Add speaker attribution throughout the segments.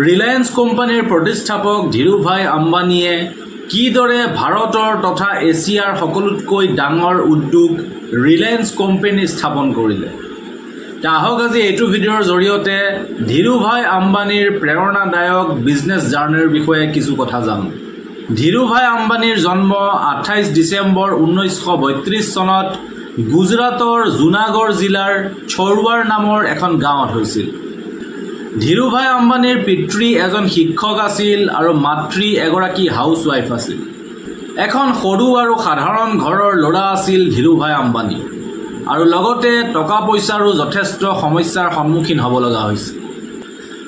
Speaker 1: Reliance কোম্পানীৰ প্ৰতিষ্ঠাপক ধীৰুভাই আম্বানীয়ে কিদৰে ভাৰতৰ তথা এছিয়াৰ সকলোতকৈ ডাঙৰ উদ্যোগ ৰিলায়েন্স কোম্পানী স্থাপন কৰিলে। আহক আজি এইটো ভিডিঅ'ৰ জৰিয়তে ধীৰুভাই আম্বানীৰ প্ৰেৰণাদায়ক বিজনেছ জাৰ্নিৰ বিষয়ে কিছু কথা জানো। ধীৰুভাই আম্বানীৰ জন্ম 28 ডিচেম্বৰ 1932 চনত গুজৰাটৰ জুনাগড় জিলাৰ ছৰৱাৰ নামৰ এখন গাঁৱত হৈছিল। ধীৰুভাই আম্বানীৰ পিতৃ এজন শিক্ষক আছিল আৰু মাতৃ এগৰাকী হাউচৱাইফ আছিল। এখন সৰু আৰু সাধাৰণ ঘৰৰ ল'ৰা আছিল ধীৰুভাই আম্বানী আৰু লগতে টকা পইচাৰো যথেষ্ট সমস্যাৰ সন্মুখীন হ'ব লগা হৈছিল।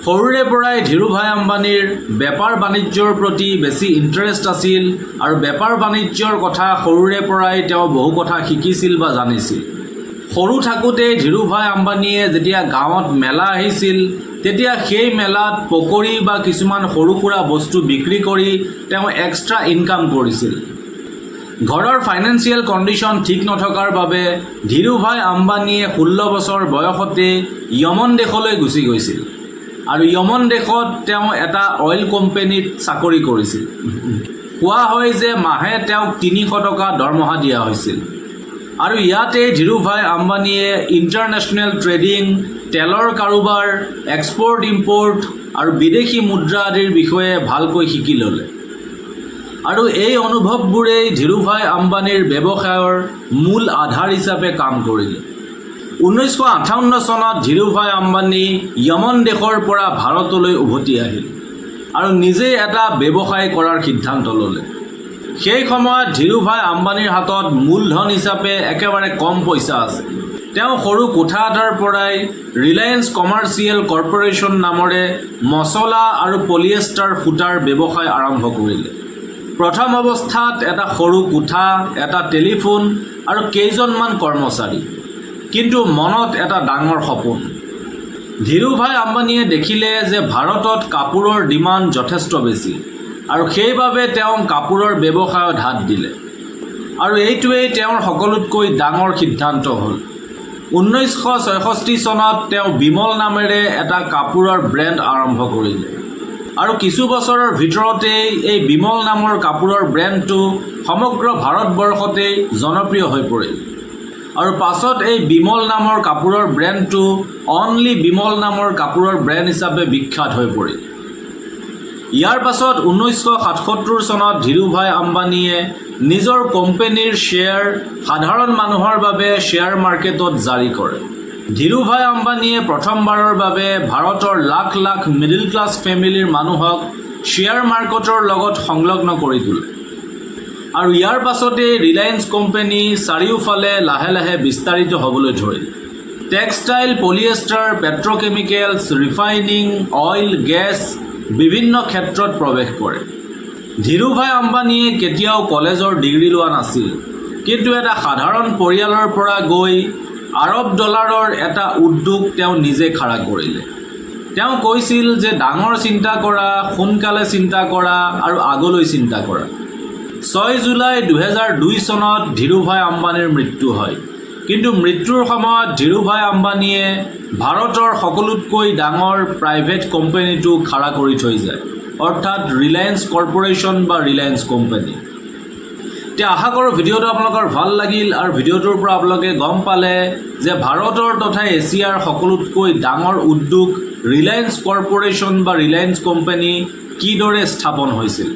Speaker 1: সৰুৰে পৰাই ধীৰুভাই আম্বানীৰ বেপাৰ বাণিজ্যৰ প্ৰতি বেছি ইণ্টাৰেষ্ট আছিল আৰু বেপাৰ বাণিজ্যৰ কথা সৰুৰে পৰাই তেওঁ বহু কথা শিকিছিল বা জানিছিল। সৰু থাকোঁতেই ধীৰুভাই আম্বানীয়ে যেতিয়া গাঁৱত মেলা আহিছিল তেতিয়া সেই মেলাত পকৰি বা কিছুমান সৰু সুৰা বস্তু বিক্ৰী কৰি তেওঁ এক্সট্ৰা ইনকাম কৰিছিল। ঘৰৰ ফাইনেন্সিয়েল কণ্ডিশ্যন ঠিক নথকাৰ বাবে ধীৰুভাই আম্বানীয়ে 16 বছৰ বয়সতে য়মন দেশলৈ গুচি গৈছিল আৰু য়মন দেশত তেওঁ এটা অইল কোম্পানীত চাকৰি কৰিছিল। কোৱা হয় যে মাহে তেওঁক 300 টকা দৰমহা দিয়া হৈছিল আৰু ইয়াতে ধীৰুভাই আম্বানীয়ে ইণ্টাৰনেশ্যনেল ট্ৰেডিং, তেলৰ কাৰোবাৰ, এক্সপৰ্ট ইম্পৰ্ট আৰু বিদেশী মুদ্ৰা আদিৰ বিষয়ে ভালকৈ শিকি ল'লে আৰু এই অনুভৱবোৰেই ধীৰুভাই আম্বানীৰ ব্যৱসায়ৰ মূল আধাৰ হিচাপে কাম কৰিলে। 1958 চনত ধীৰুভাই আম্বানী য়মন দেশৰ পৰা ভাৰতলৈ উভতি আহিল আৰু নিজেই এটা ব্যৱসায় কৰাৰ সিদ্ধান্ত ল'লে। সেই সময়ত ধীৰুভাই আম্বানীৰ হাতত মূলধন হিচাপে একেবাৰে কম পইচা আছে। তেওঁ সৰু কোঠা এটাৰ পৰাই ৰিলায়েন্স কমাৰ্চিয়েল কৰ্পৰেশ্যন নামৰে মছলা আৰু পলিয়েষ্টাৰ সূতাৰ ব্যৱসায় আৰম্ভ কৰিলে। প্ৰথম অৱস্থাত এটা সৰু কোঠা, এটা টেলিফোন আৰু কেইজনমান কৰ্মচাৰী, কিন্তু মনত এটা ডাঙৰ সপোন। ধীৰুভাই আম্বানীয়ে দেখিলে যে ভাৰতত কাপোৰৰ ডিমাণ্ড যথেষ্ট বেছি আৰু সেইবাবে তেওঁ কাপোৰৰ ব্যৱসায়ত হাত দিলে আৰু এইটোৱেই তেওঁৰ সকলোতকৈ ডাঙৰ সিদ্ধান্ত হ'ল। 1966 চনত তেওঁ বিমল নামেৰে এটা কাপোৰৰ ব্ৰেণ্ড আৰম্ভ কৰিলে আৰু কিছু বছৰৰ ভিতৰতেই এই বিমল নামৰ কাপোৰৰ ব্ৰেণ্ডটো সমগ্ৰ ভাৰতবৰ্ষতেই জনপ্ৰিয় হৈ পৰিল আৰু পাছত এই বিমল নামৰ কাপোৰৰ ব্ৰেণ্ডটো অনলি বিমল নামৰ কাপোৰৰ ব্ৰেণ্ড হিচাপে বিখ্যাত হৈ পৰিল। ইয়াৰ পাছত 1977 চনত ধীৰুভাই আম্বানীয়ে নিজৰ কোম্পানীৰ শ্বেয়াৰ সাধাৰণ মানুহৰ বাবে শ্বেয়াৰ মাৰ্কেটত জাৰি কৰে। ধীৰুভাই আম্বানীয়ে প্ৰথমবাৰৰ বাবে ভাৰতৰ লাখ লাখ মিডল ক্লাছ ফেমিলিৰ মানুহক শ্বেয়াৰ মাৰ্কেটৰ লগত সংলগ্ন কৰি তোলে আৰু ইয়াৰ পাছতেই ৰিলায়েন্স কোম্পানী চাৰিওফালে লাহে লাহে বিস্তাৰিত হ'বলৈ ধৰিল। Textile, polyester, Petrochemicals, refining, oil, gas বিভিন্ন ক্ষেত্ৰত প্ৰৱেশ কৰে। ধীৰুভাই আম্বানীয়ে কেতিয়াও কলেজৰ ডিগ্ৰী লোৱা নাছিল, কিন্তু এটা সাধাৰণ পৰিয়ালৰ পৰা গৈ আৰব ডলাৰৰ এটা উদ্যোগ তেওঁ নিজে খাৰা কৰিলে। তেওঁ কৈছিল যে ডাঙৰ চিন্তা কৰা, সোনকালে চিন্তা কৰা আৰু আগলৈ চিন্তা কৰা। 6 জুলাই 2002 চনত ধীৰুভাই আম্বানীৰ মৃত্যু হয়, কিন্তু মৃত্যুৰ সময়ত ধীৰুভাই আম্বানীয়ে ভাৰতৰ সকলোতকৈ ডাঙৰ প্ৰাইভেট কোম্পানীটো খাৰা কৰি থৈ যায়, অৰ্থাৎ ৰিলায়েন্স কৰ্পৰেশ্যন বা ৰিলায়েন্স কোম্পানী। এতিয়া আশা কৰোঁ ভিডিঅ'টো আপোনালোকৰ ভাল লাগিল আৰু ভিডিঅ'টোৰ পৰা আপোনালোকে গম পালে যে ভাৰতৰ তথা এছিয়াৰ সকলোতকৈ ডাঙৰ উদ্যোগ ৰিলায়েন্স কৰ্পৰেশ্যন বা ৰিলায়েন্স কোম্পানী কিদৰে স্থাপন হৈছিল।